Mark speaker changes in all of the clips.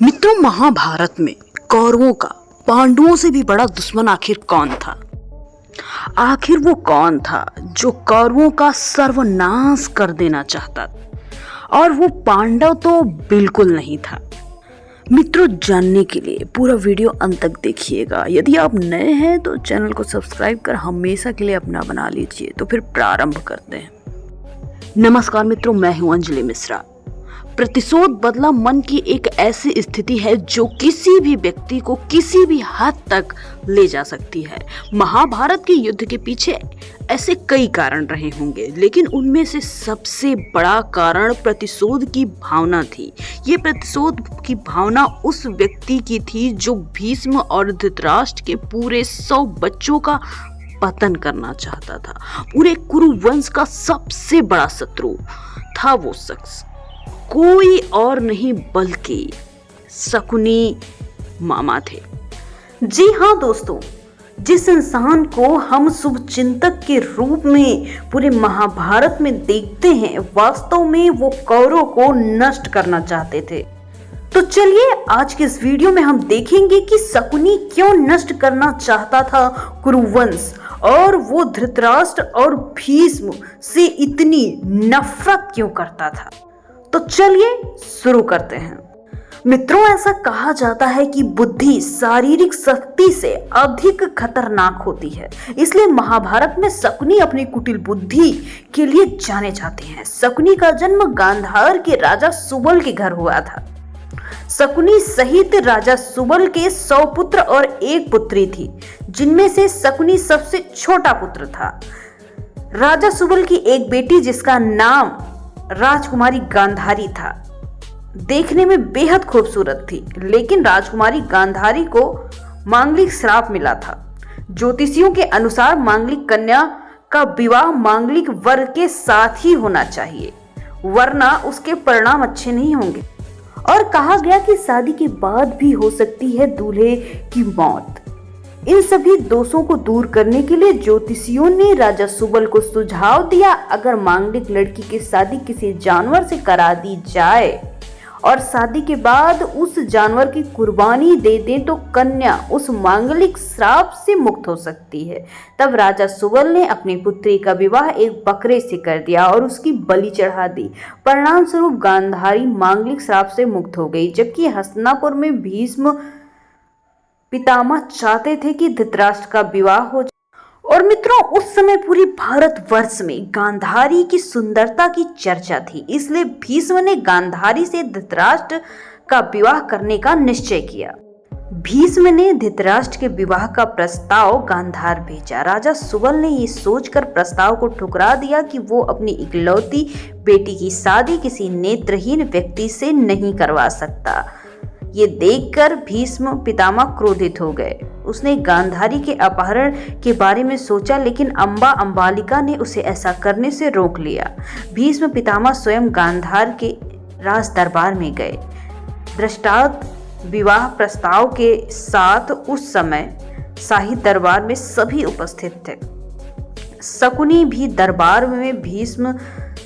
Speaker 1: मित्रों, महाभारत में कौरवों का पांडवों से भी बड़ा दुश्मन आखिर कौन था? आखिर वो कौन था जो कौरवों का सर्वनाश कर देना चाहता था? और वो पांडव तो बिल्कुल नहीं था। मित्रों, जानने के लिए पूरा वीडियो अंत तक देखिएगा। यदि आप नए हैं तो चैनल को सब्सक्राइब कर हमेशा के लिए अपना बना लीजिए। तो फिर प्रारंभ करते हैं। नमस्कार मित्रों, मैं हूं अंजलि मिश्रा। प्रतिशोध बदला मन की एक ऐसी स्थिति है जो किसी भी व्यक्ति को किसी भी हद तक ले जा सकती है। महाभारत के युद्ध के पीछे ऐसे कई कारण रहे होंगे, लेकिन उनमें से सबसे बड़ा कारण प्रतिशोध की भावना थी। ये प्रतिशोध की भावना उस व्यक्ति की थी जो भीष्म और धृतराष्ट्र के पूरे 100 बच्चों का पतन करना चाहता था। पूरे कुरु वंश का सबसे बड़ा शत्रु था वो शख्स, कोई और नहीं बल्कि शकुनी मामा थे। जी हाँ दोस्तों, जिस इंसान को हम शुभ चिंतक के रूप में पूरे महाभारत में देखते हैं, वास्तव में वो कौरवों को नष्ट करना चाहते थे। तो चलिए आज के इस वीडियो में हम देखेंगे कि शकुनी क्यों नष्ट करना चाहता था कुरुवंश, और वो धृतराष्ट्र और भीष्म से इतनी नफरत क्यों करता था। तो चलिए शुरू करते हैं। मित्रों, ऐसा कहा जाता है कि बुद्धि शारीरिक शक्ति से अधिक खतरनाक होती है, इसलिए महाभारत में शकुनी अपनी कुटिल बुद्धि के लिए जाने जाते हैं। शकुनी का जन्म गांधार के राजा सुबल के घर हुआ था। शकुनी सहित राजा सुबल के 100 पुत्र और एक पुत्री थी, जिनमें से शकुनी सबसे छोटा पुत्र था। राजा सुबल की एक बेटी जिसका नाम राजकुमारी गांधारी था, देखने में बेहद खूबसूरत थी, लेकिन राजकुमारी गांधारी को मांगलिक श्राप मिला था। ज्योतिषियों के अनुसार मांगलिक कन्या का विवाह मांगलिक वर के साथ ही होना चाहिए, वरना उसके परिणाम अच्छे नहीं होंगे। और कहा गया कि शादी के बाद भी हो सकती है दूल्हे की मौत। इन सभी दोषों को दूर करने के लिए ज्योतिषियों ने राजा सुबल को सुझाव दिया, अगर मांगलिक लड़की की शादी किसी जानवर से करा दी जाए और शादी के बाद उस जानवर की कुर्बानी दे दें तो कन्या उस मांगलिक श्राप से मुक्त हो सकती है। तब राजा सुबल ने अपनी पुत्री का विवाह एक बकरे से कर दिया और उसकी बलि चढ़ा दी। परिणाम स्वरूप गांधारी मांगलिक श्राप से मुक्त हो गई, जबकि हस्तिनापुर में भीष्म पितामह चाहते थे कि धृतराष्ट्र का विवाह हो जाए। और मित्रों, उस समय पूरे भारतवर्ष में गांधारी की सुंदरता की चर्चा थी, इसलिए भीष्म ने गांधारी से धृतराष्ट्र का विवाह करने का निश्चय किया। भीष्म ने धृतराष्ट्र के विवाह का प्रस्ताव गांधार भेजा। राजा सुबल ने ये सोचकर प्रस्ताव को ठुकरा दिया कि वो अपनी इकलौती बेटी की शादी किसी नेत्रहीन व्यक्ति से नहीं करवा सकता। ये देखकर भीष्म पितामह क्रोधित हो गए। उसने गांधारी के अपहरण के बारे में सोचा, लेकिन अंबालिका ने उसे ऐसा करने से रोक लिया। भीष्म पितामह स्वयं गांधार के राज दरबार में गए। दृष्टांत विवाह प्रस्ताव के साथ उस समय शाही दरबार में सभी उपस्थित थे। शकुनी भी दरबार में भीष्म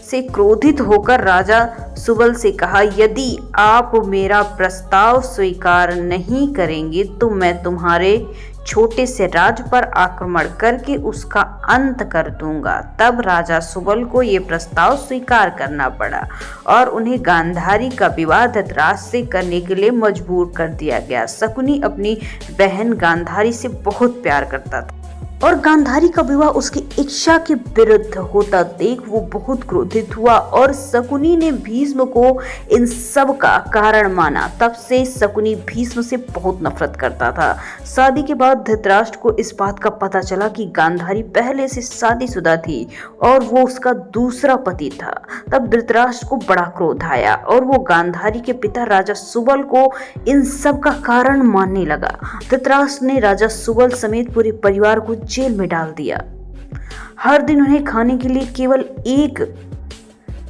Speaker 1: से क्रोधित होकर राजा सुबल से कहा, यदि आप मेरा प्रस्ताव स्वीकार नहीं करेंगे तो मैं तुम्हारे छोटे से राज्य पर आक्रमण करके उसका अंत कर दूंगा। तब राजा सुबल को यह प्रस्ताव स्वीकार करना पड़ा और उन्हें गांधारी का विवाह धृतराष्ट्र से करने के लिए मजबूर कर दिया गया। शकुनी अपनी बहन गांधारी से बहुत प्यार करता था और गांधारी का विवाह उसकी इच्छा के विरुद्ध होता देख वो बहुत क्रोधित हुआ और शकुनी ने भीष्म को इन सब का कारण माना। तब से शकुनी भीष्म से बहुत नफरत करता था। शादी के बाद धृतराष्ट्र को इस बात का पता चला कि गांधारी पहले से शादीशुदा थी और वो उसका दूसरा पति था। तब धृतराष्ट्र को बड़ा क्रोध आया और वो गांधारी के पिता राजा सुबल को इन सब का कारण मानने लगा। धृतराष्ट्र ने राजा सुबल समेत पूरे परिवार को जेल में डाल दिया। हर दिन उन्हें खाने के लिए केवल एक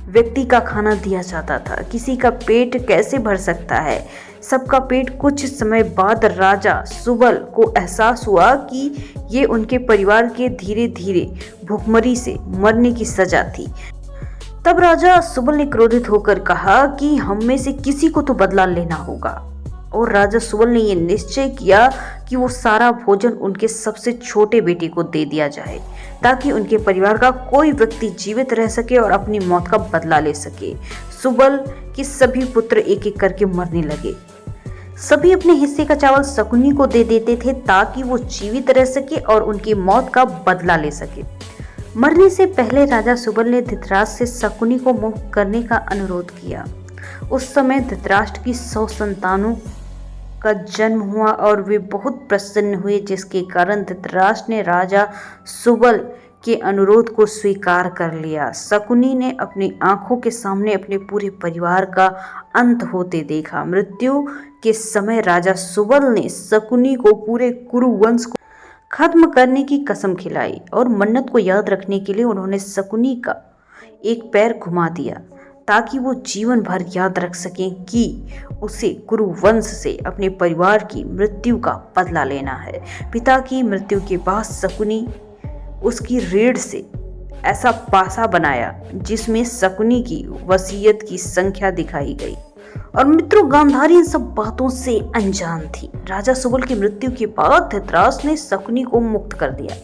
Speaker 1: व्यक्ति का खाना दिया जाता था। किसी का पेट कैसे भर सकता है? सबका पेट। कुछ समय बाद राजा सुबल को एहसास हुआ कि ये उनके परिवार के धीरे धीरे भूखमरी से मरने की सजा थी। तब राजा सुबल ने क्रोधित होकर कहा कि हम में से किसी को तो बदला लेना होगा। और राजा सुबल ने यह निश्चय किया कि वो सारा भोजन उनके सबसे छोटे बेटे को दे दिया जाए ताकि उनके परिवार का कोई व्यक्ति जीवित रह सके और अपनी मौत का बदला ले सके। सुबल के सभी पुत्र एक एक करके मरने लगे। सभी अपने हिस्से का चावल शकुनी को दे देते थे ताकि वो जीवित रह सके और उनकी मौत का बदला ले सके। मरने से पहले राजा सुबल ने धृतराष्ट्र से शकुनी को मुक्त करने का अनुरोध किया। उस समय धृतराष्ट्र की 100 संतानों का जन्म हुआ और वे बहुत प्रसन्न हुए, जिसके कारण धृतराष्ट्र ने राजा सुबल के अनुरोध को स्वीकार कर लिया। शकुनी ने अपनी आंखों के सामने अपने पूरे परिवार का अंत होते देखा। मृत्यु के समय राजा सुबल ने शकुनी को पूरे कुरु वंश को खत्म करने की कसम खिलाई और मन्नत को याद रखने के लिए उन्होंने शकुनी का एक पैर घुमा दिया ताकि वो जीवन भर याद रख सकें कि उसे कुरु वंश से अपने परिवार की मृत्यु का बदला लेना है। पिता की मृत्यु के बाद शकुनी उसकी रीढ़ से ऐसा पासा बनाया जिसमें शकुनी की वसीयत की संख्या दिखाई गई। और मित्रों, गांधारी इन सब बातों से अनजान थी। राजा सुबल की मृत्यु के बाद धृतराष्ट्र ने शकुनी को मुक्त कर दिया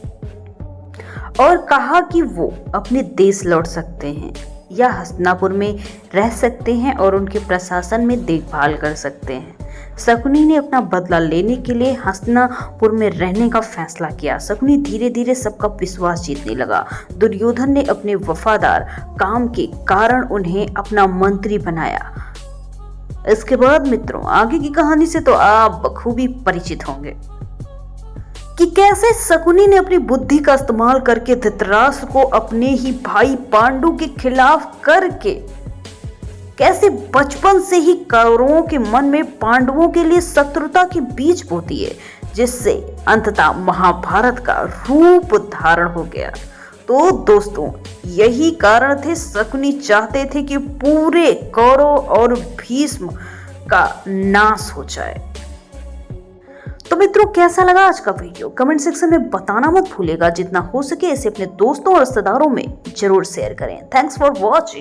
Speaker 1: और कहा कि वो अपने देश लौट सकते हैं या हस्तिनापुर में रह सकते हैं और उनके प्रशासन में देखभाल कर सकते हैं। शकुनी ने अपना बदला लेने के लिए हस्तिनापुर में रहने का फैसला किया। शकुनी धीरे धीरे सबका विश्वास जीतने लगा। दुर्योधन ने अपने वफादार काम के कारण उन्हें अपना मंत्री बनाया। इसके बाद मित्रों, आगे की कहानी से तो आप बखूबी परिचित होंगे कि कैसे शकुनी ने अपनी बुद्धि का इस्तेमाल करके धृतराष्ट्र को अपने ही भाई पांडु के खिलाफ करके कैसे बचपन से ही कौरवों के मन में पांडवों के लिए शत्रुता के बीज बोती है, जिससे अंततः महाभारत का रूप धारण हो गया। तो दोस्तों, यही कारण थे शकुनी चाहते थे कि पूरे कौरव और भीष्म का नाश हो जाए। तो मित्रों, कैसा लगा आज का वीडियो? कमेंट सेक्शन में बताना मत भूलिएगा। जितना हो सके इसे अपने दोस्तों और रिश्तेदारों में जरूर शेयर करें। Thanks for watching.